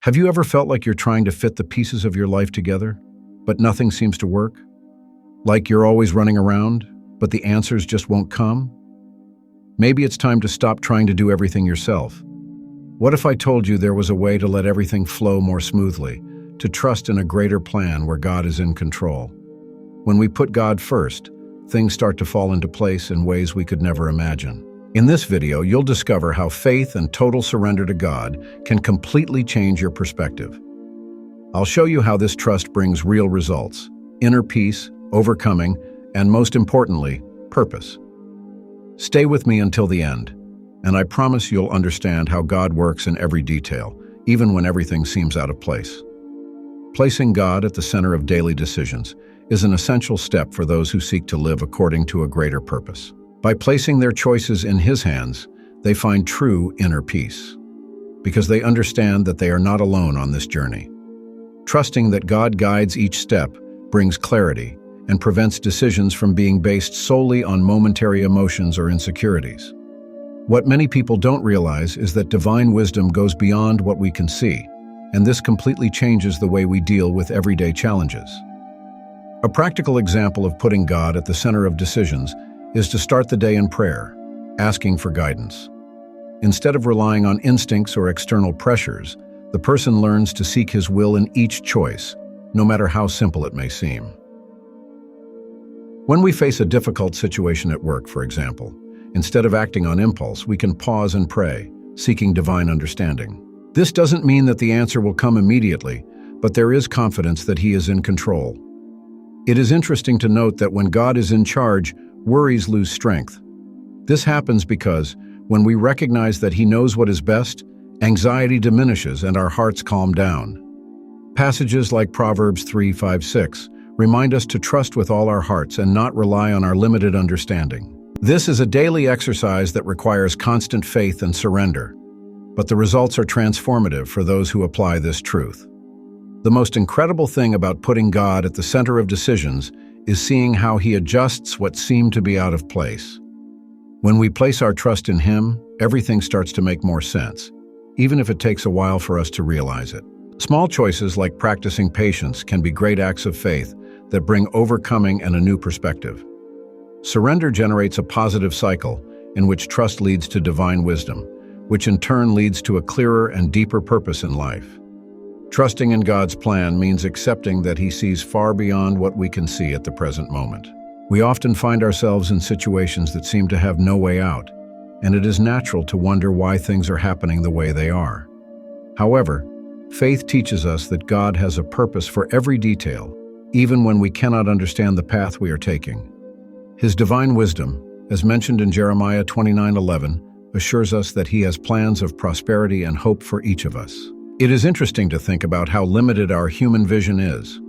Have you ever felt like you're trying to fit the pieces of your life together, but nothing seems to work? Like you're always running around, but the answers just won't come? Maybe it's time to stop trying to do everything yourself. What if I told you there was a way to let everything flow more smoothly, to trust in a greater plan where God is in control? When we put God first, things start to fall into place in ways we could never imagine. In this video, you'll discover how faith and total surrender to God can completely change your perspective. I'll show you how this trust brings real results, inner peace, overcoming, and most importantly, purpose. Stay with me until the end, and I promise you'll understand how God works in every detail, even when everything seems out of place. Placing God at the center of daily decisions is an essential step for those who seek to live according to a greater purpose. By placing their choices in His hands, they find true inner peace, because they understand that they are not alone on this journey. Trusting that God guides each step brings clarity and prevents decisions from being based solely on momentary emotions or insecurities. What many people don't realize is that divine wisdom goes beyond what we can see, and this completely changes the way we deal with everyday challenges. A practical example of putting God at the center of decisions is to start the day in prayer, asking for guidance. Instead of relying on instincts or external pressures, the person learns to seek His will in each choice, no matter how simple it may seem. When we face a difficult situation at work, for example, instead of acting on impulse, we can pause and pray, seeking divine understanding. This doesn't mean that the answer will come immediately, but there is confidence that He is in control. It is interesting to note that when God is in charge, worries lose strength. This happens because, when we recognize that He knows what is best, anxiety diminishes and our hearts calm down. Passages like Proverbs 3:5-6 remind us to trust with all our hearts and not rely on our limited understanding. This is a daily exercise that requires constant faith and surrender, but the results are transformative for those who apply this truth. The most incredible thing about putting God at the center of decisions is seeing how He adjusts what seemed to be out of place. When we place our trust in Him, everything starts to make more sense, even if it takes a while for us to realize it. Small choices like practicing patience can be great acts of faith that bring overcoming and a new perspective. Surrender generates a positive cycle in which trust leads to divine wisdom, which in turn leads to a clearer and deeper purpose in life. Trusting in God's plan means accepting that He sees far beyond what we can see at the present moment. We often find ourselves in situations that seem to have no way out, and it is natural to wonder why things are happening the way they are. However, faith teaches us that God has a purpose for every detail, even when we cannot understand the path we are taking. His divine wisdom, as mentioned in Jeremiah 29:11, assures us that He has plans of prosperity and hope for each of us. It is interesting to think about how limited our human vision is.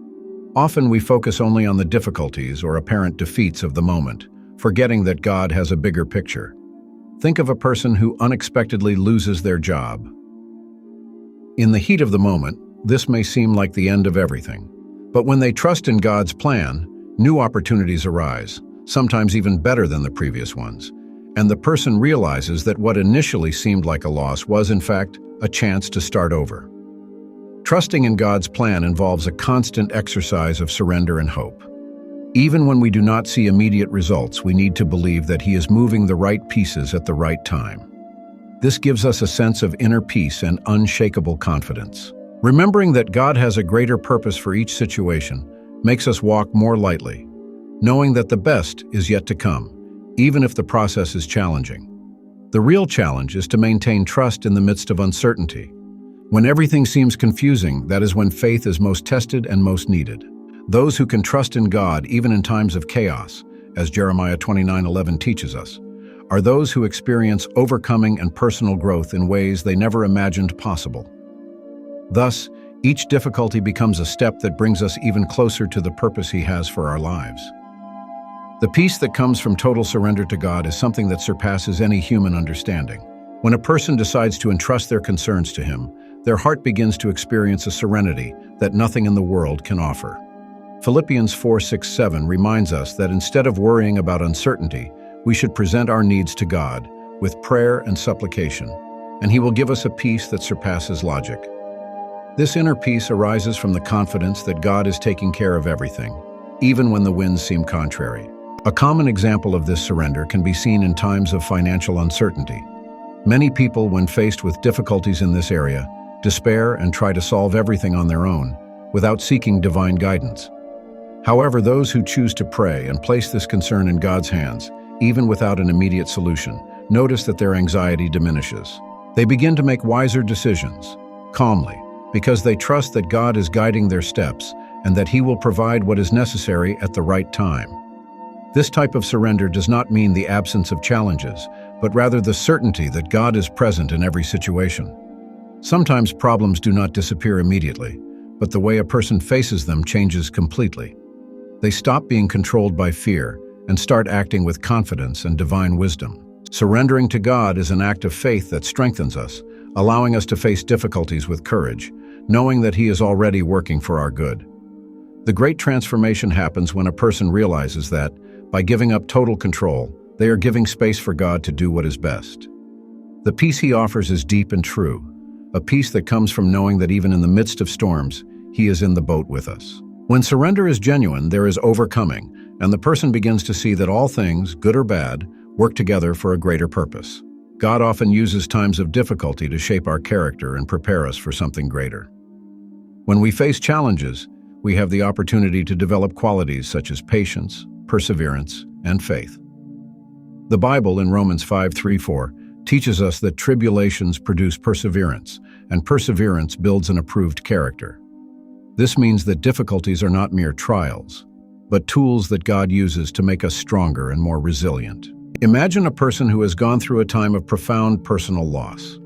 Often we focus only on the difficulties or apparent defeats of the moment, forgetting that God has a bigger picture. Think of a person who unexpectedly loses their job. In the heat of the moment, this may seem like the end of everything. But when they trust in God's plan, new opportunities arise, sometimes even better than the previous ones, and the person realizes that what initially seemed like a loss was, in fact, a chance to start over. Trusting in God's plan involves a constant exercise of surrender and hope. Even when we do not see immediate results, we need to believe that He is moving the right pieces at the right time. This gives us a sense of inner peace and unshakable confidence. Remembering that God has a greater purpose for each situation makes us walk more lightly, knowing that the best is yet to come, even if the process is challenging. The real challenge is to maintain trust in the midst of uncertainty. When everything seems confusing, that is when faith is most tested and most needed. Those who can trust in God even in times of chaos, as Jeremiah 29:11 teaches us, are those who experience overcoming and personal growth in ways they never imagined possible. Thus, each difficulty becomes a step that brings us even closer to the purpose He has for our lives. The peace that comes from total surrender to God is something that surpasses any human understanding. When a person decides to entrust their concerns to Him, their heart begins to experience a serenity that nothing in the world can offer. Philippians 4:6-7 reminds us that instead of worrying about uncertainty, we should present our needs to God with prayer and supplication, and He will give us a peace that surpasses logic. This inner peace arises from the confidence that God is taking care of everything, even when the winds seem contrary. A common example of this surrender can be seen in times of financial uncertainty. Many people, when faced with difficulties in this area, despair and try to solve everything on their own, without seeking divine guidance. However, those who choose to pray and place this concern in God's hands, even without an immediate solution, notice that their anxiety diminishes. They begin to make wiser decisions, calmly, because they trust that God is guiding their steps and that He will provide what is necessary at the right time. This type of surrender does not mean the absence of challenges, but rather the certainty that God is present in every situation. Sometimes problems do not disappear immediately, but the way a person faces them changes completely. They stop being controlled by fear and start acting with confidence and divine wisdom. Surrendering to God is an act of faith that strengthens us, allowing us to face difficulties with courage, knowing that He is already working for our good. The great transformation happens when a person realizes that, by giving up total control, they are giving space for God to do what is best. The peace He offers is deep and true, a peace that comes from knowing that even in the midst of storms, He is in the boat with us. When surrender is genuine, there is overcoming, and the person begins to see that all things, good or bad, work together for a greater purpose. God often uses times of difficulty to shape our character and prepare us for something greater. When we face challenges, we have the opportunity to develop qualities such as patience, perseverance, and faith. The Bible in Romans 5:3-4 teaches us that tribulations produce perseverance, and perseverance builds an approved character. This means that difficulties are not mere trials, but tools that God uses to make us stronger and more resilient. Imagine a person who has gone through a time of profound personal loss.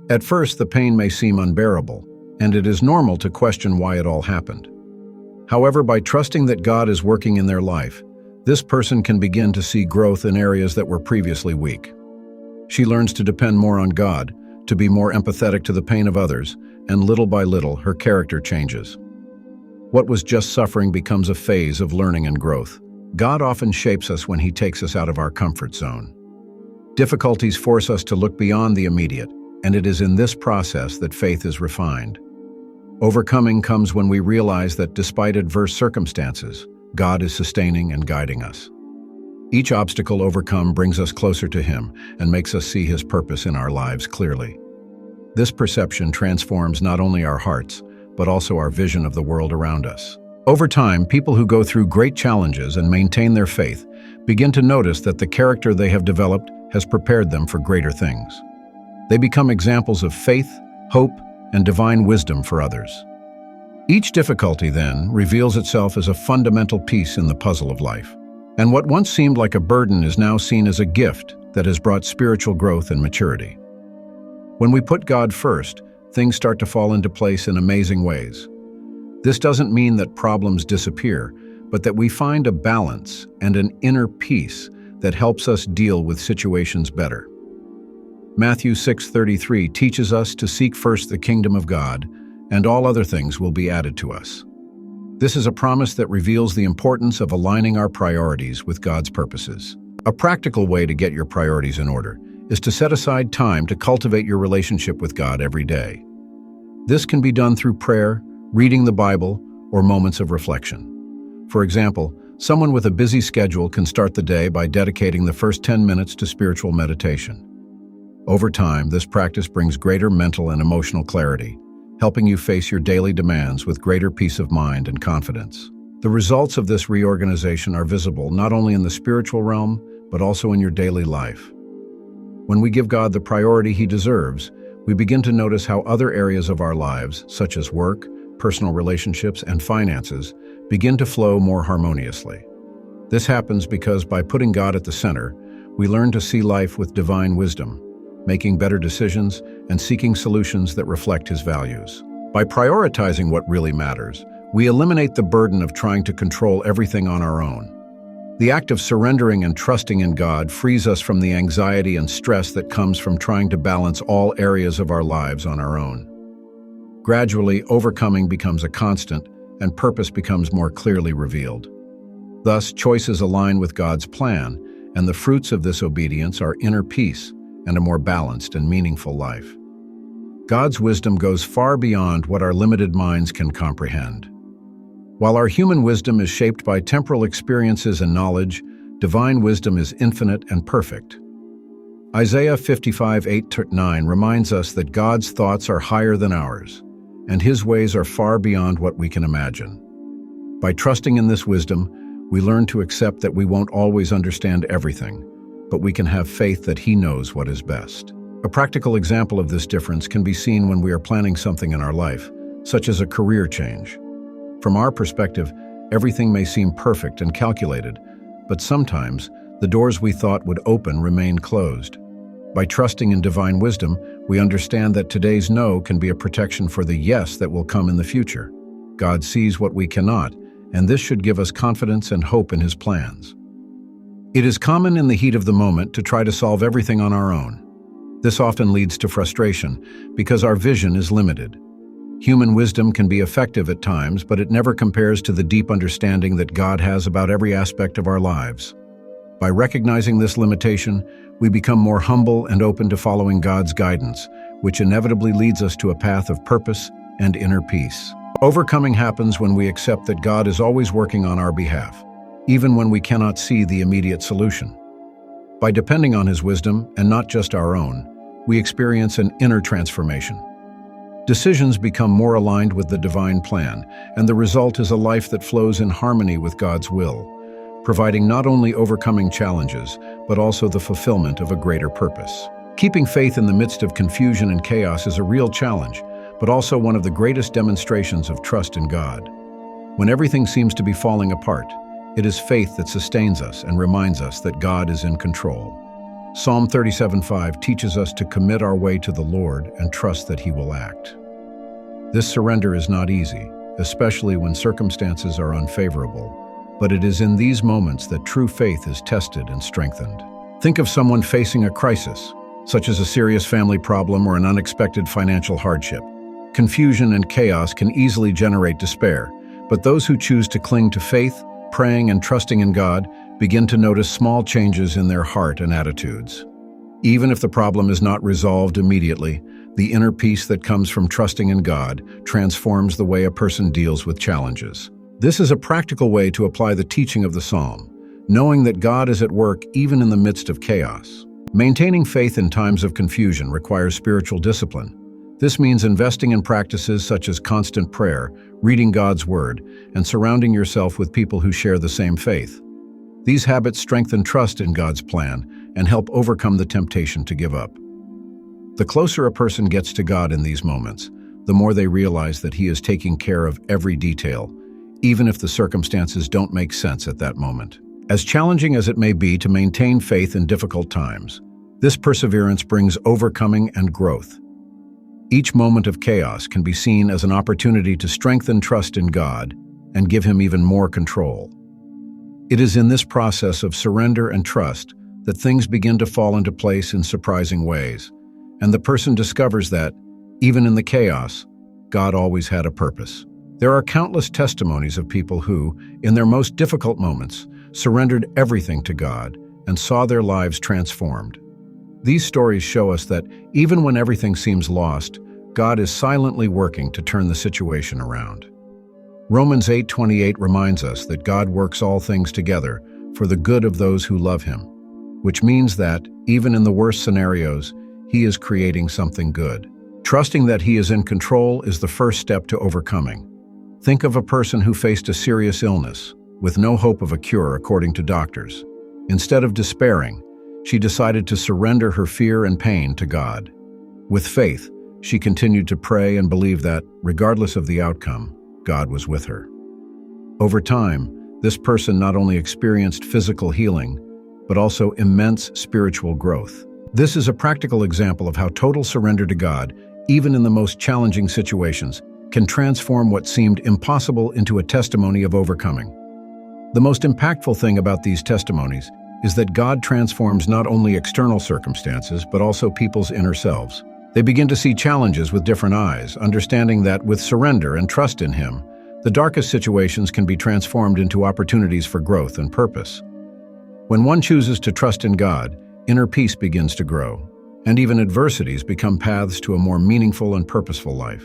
At first, the pain may seem unbearable, and it is normal to question why it all happened. However, by trusting that God is working in their life, this person can begin to see growth in areas that were previously weak. She learns to depend more on God, to be more empathetic to the pain of others, and little by little, her character changes. What was just suffering becomes a phase of learning and growth. God often shapes us when He takes us out of our comfort zone. Difficulties force us to look beyond the immediate, and it is in this process that faith is refined. Overcoming comes when we realize that despite adverse circumstances, God is sustaining and guiding us. Each obstacle overcome brings us closer to Him and makes us see His purpose in our lives clearly. This perception transforms not only our hearts, but also our vision of the world around us. Over time, people who go through great challenges and maintain their faith begin to notice that the character they have developed has prepared them for greater things. They become examples of faith, hope, and divine wisdom for others. Each difficulty, then, reveals itself as a fundamental piece in the puzzle of life. And what once seemed like a burden is now seen as a gift that has brought spiritual growth and maturity. When we put God first, things start to fall into place in amazing ways. This doesn't mean that problems disappear, but that we find a balance and an inner peace that helps us deal with situations better. Matthew 6:33 teaches us to seek first the kingdom of God, and all other things will be added to us. This is a promise that reveals the importance of aligning our priorities with God's purposes. A practical way to get your priorities in order is to set aside time to cultivate your relationship with God every day. This can be done through prayer, reading the Bible, or moments of reflection. For example, someone with a busy schedule can start the day by dedicating the first 10 minutes to spiritual meditation. Over time, this practice brings greater mental and emotional clarity, helping you face your daily demands with greater peace of mind and confidence. The results of this reorganization are visible not only in the spiritual realm, but also in your daily life. When we give God the priority He deserves, we begin to notice how other areas of our lives, such as work, personal relationships, and finances, begin to flow more harmoniously. This happens because by putting God at the center, we learn to see life with divine wisdom, making better decisions and seeking solutions that reflect His values. By prioritizing what really matters, we eliminate the burden of trying to control everything on our own. The act of surrendering and trusting in God frees us from the anxiety and stress that comes from trying to balance all areas of our lives on our own. Gradually, overcoming becomes a constant, and purpose becomes more clearly revealed. Thus, choices align with God's plan, and the fruits of this obedience are inner peace and a more balanced and meaningful life. God's wisdom goes far beyond what our limited minds can comprehend. While our human wisdom is shaped by temporal experiences and knowledge, divine wisdom is infinite and perfect. Isaiah 55:8-9 reminds us that God's thoughts are higher than ours, and His ways are far beyond what we can imagine. By trusting in this wisdom, we learn to accept that we won't always understand everything, but we can have faith that He knows what is best. A practical example of this difference can be seen when we are planning something in our life, such as a career change. From our perspective, everything may seem perfect and calculated, but sometimes the doors we thought would open remain closed. By trusting in divine wisdom, we understand that today's no can be a protection for the yes that will come in the future. God sees what we cannot, and this should give us confidence and hope in His plans. It is common in the heat of the moment to try to solve everything on our own. This often leads to frustration because our vision is limited. Human wisdom can be effective at times, but it never compares to the deep understanding that God has about every aspect of our lives. By recognizing this limitation, we become more humble and open to following God's guidance, which inevitably leads us to a path of purpose and inner peace. Overcoming happens when we accept that God is always working on our behalf, even when we cannot see the immediate solution. By depending on His wisdom, and not just our own, we experience an inner transformation. Decisions become more aligned with the divine plan, and the result is a life that flows in harmony with God's will, providing not only overcoming challenges, but also the fulfillment of a greater purpose. Keeping faith in the midst of confusion and chaos is a real challenge, but also one of the greatest demonstrations of trust in God. When everything seems to be falling apart, it is faith that sustains us and reminds us that God is in control. Psalm 37:5 teaches us to commit our way to the Lord and trust that He will act. This surrender is not easy, especially when circumstances are unfavorable, but it is in these moments that true faith is tested and strengthened. Think of someone facing a crisis, such as a serious family problem or an unexpected financial hardship. Confusion and chaos can easily generate despair, but those who choose to cling to faith, praying and trusting in God, begin to notice small changes in their heart and attitudes. Even if the problem is not resolved immediately, the inner peace that comes from trusting in God transforms the way a person deals with challenges. This is a practical way to apply the teaching of the psalm, knowing that God is at work even in the midst of chaos. Maintaining faith in times of confusion requires spiritual discipline. This means investing in practices such as constant prayer, reading God's Word, and surrounding yourself with people who share the same faith. These habits strengthen trust in God's plan and help overcome the temptation to give up. The closer a person gets to God in these moments, the more they realize that He is taking care of every detail, even if the circumstances don't make sense at that moment. As challenging as it may be to maintain faith in difficult times, this perseverance brings overcoming and growth. Each moment of chaos can be seen as an opportunity to strengthen trust in God and give Him even more control. It is in this process of surrender and trust that things begin to fall into place in surprising ways, and the person discovers that, even in the chaos, God always had a purpose. There are countless testimonies of people who, in their most difficult moments, surrendered everything to God and saw their lives transformed. These stories show us that, even when everything seems lost, God is silently working to turn the situation around. Romans 8:28 reminds us that God works all things together for the good of those who love Him, which means that, even in the worst scenarios, He is creating something good. Trusting that He is in control is the first step to overcoming. Think of a person who faced a serious illness, with no hope of a cure according to doctors. Instead of despairing, she decided to surrender her fear and pain to God. With faith, she continued to pray and believe that, regardless of the outcome, God was with her. Over time, this person not only experienced physical healing, but also immense spiritual growth. This is a practical example of how total surrender to God, even in the most challenging situations, can transform what seemed impossible into a testimony of overcoming. The most impactful thing about these testimonies is that God transforms not only external circumstances, but also people's inner selves. They begin to see challenges with different eyes, understanding that with surrender and trust in Him, the darkest situations can be transformed into opportunities for growth and purpose. When one chooses to trust in God, inner peace begins to grow, And even adversities become paths to a more meaningful and purposeful life.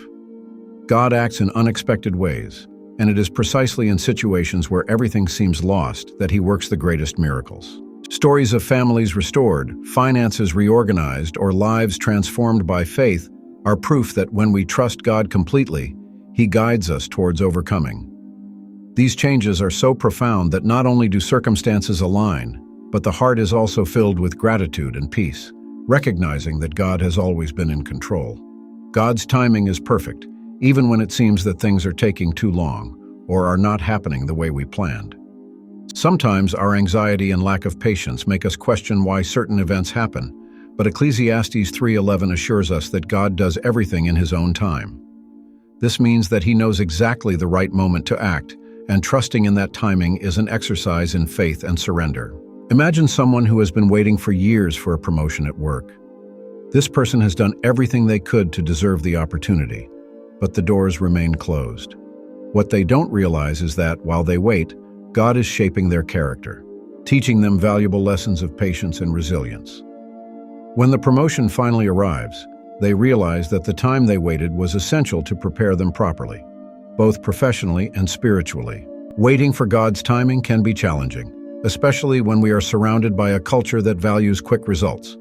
God acts in unexpected ways, and it is precisely in situations where everything seems lost that He works the greatest miracles. Stories of families restored, finances reorganized, or lives transformed by faith are proof that when we trust God completely, He guides us towards overcoming. These changes are so profound that not only do circumstances align, but the heart is also filled with gratitude and peace, recognizing that God has always been in control. God's timing is perfect, even when it seems that things are taking too long or are not happening the way we planned. Sometimes our anxiety and lack of patience make us question why certain events happen, but Ecclesiastes 3:11 assures us that God does everything in His own time. This means that He knows exactly the right moment to act, and trusting in that timing is an exercise in faith and surrender. Imagine someone who has been waiting for years for a promotion at work. This person has done everything they could to deserve the opportunity, but the doors remain closed. What they don't realize is that, while they wait, God is shaping their character, teaching them valuable lessons of patience and resilience. When the promotion finally arrives, they realize that the time they waited was essential to prepare them properly, both professionally and spiritually. Waiting for God's timing can be challenging, especially when we are surrounded by a culture that values quick results.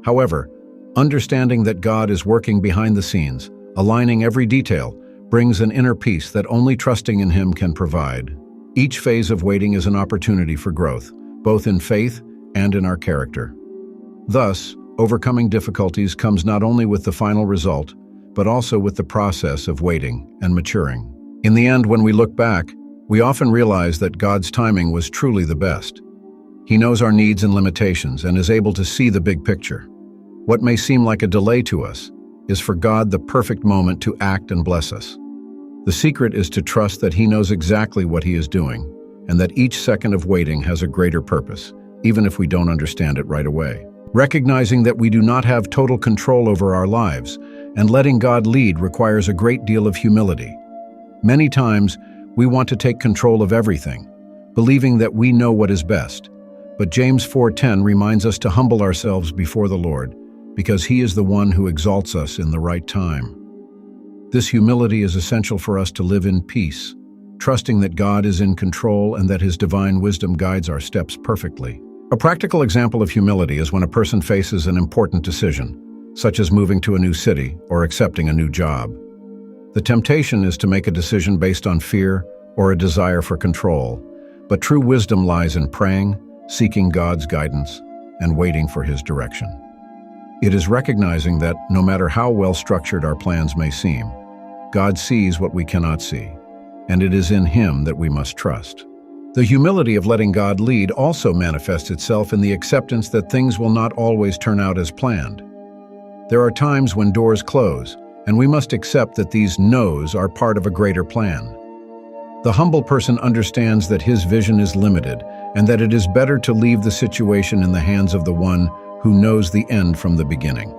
However, understanding that God is working behind the scenes, aligning every detail, brings an inner peace that only trusting in Him can provide. Each phase of waiting is an opportunity for growth, both in faith and in our character. Thus, overcoming difficulties comes not only with the final result, but also with the process of waiting and maturing. In the end, when we look back, we often realize that God's timing was truly the best. He knows our needs and limitations and is able to see the big picture. What may seem like a delay to us is for God the perfect moment to act and bless us. The secret is to trust that He knows exactly what He is doing, and that each second of waiting has a greater purpose, even if we don't understand it right away. Recognizing that we do not have total control over our lives, and letting God lead requires a great deal of humility. Many times, we want to take control of everything, believing that we know what is best. But James 4:10 reminds us to humble ourselves before the Lord, because He is the one who exalts us in the right time. This humility is essential for us to live in peace, trusting that God is in control and that His divine wisdom guides our steps perfectly. A practical example of humility is when a person faces an important decision, such as moving to a new city or accepting a new job. The temptation is to make a decision based on fear or a desire for control, but true wisdom lies in praying, seeking God's guidance, and waiting for His direction. It is recognizing that, no matter how well-structured our plans may seem, God sees what we cannot see, and it is in Him that we must trust. The humility of letting God lead also manifests itself in the acceptance that things will not always turn out as planned. There are times when doors close, and we must accept that these no's are part of a greater plan. The humble person understands that his vision is limited, and that it is better to leave the situation in the hands of the one who knows the end from the beginning.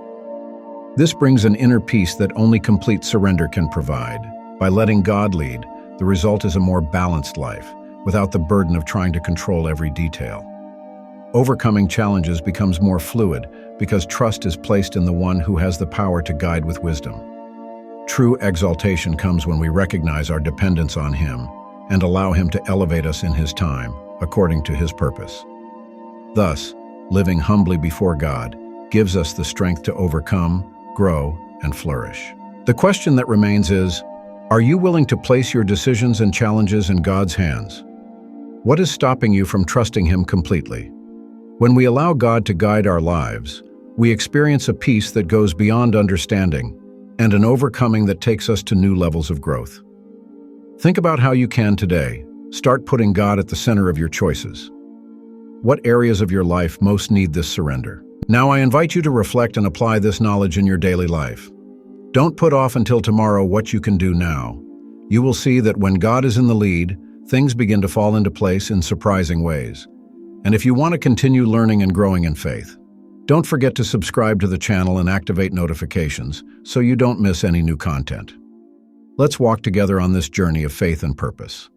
This brings an inner peace that only complete surrender can provide. By letting God lead, the result is a more balanced life, without the burden of trying to control every detail. Overcoming challenges becomes more fluid because trust is placed in the one who has the power to guide with wisdom. True exaltation comes when we recognize our dependence on Him and allow Him to elevate us in His time, according to His purpose. Thus, living humbly before God gives us the strength to overcome, grow, and flourish. The question that remains is, are you willing to place your decisions and challenges in God's hands? What is stopping you from trusting Him completely? When we allow God to guide our lives, we experience a peace that goes beyond understanding and an overcoming that takes us to new levels of growth. Think about how you can today start putting God at the center of your choices. What areas of your life most need this surrender? Now I invite you to reflect and apply this knowledge in your daily life. Don't put off until tomorrow what you can do now. You will see that when God is in the lead, things begin to fall into place in surprising ways. And if you want to continue learning and growing in faith, don't forget to subscribe to the channel and activate notifications so you don't miss any new content. Let's walk together on this journey of faith and purpose.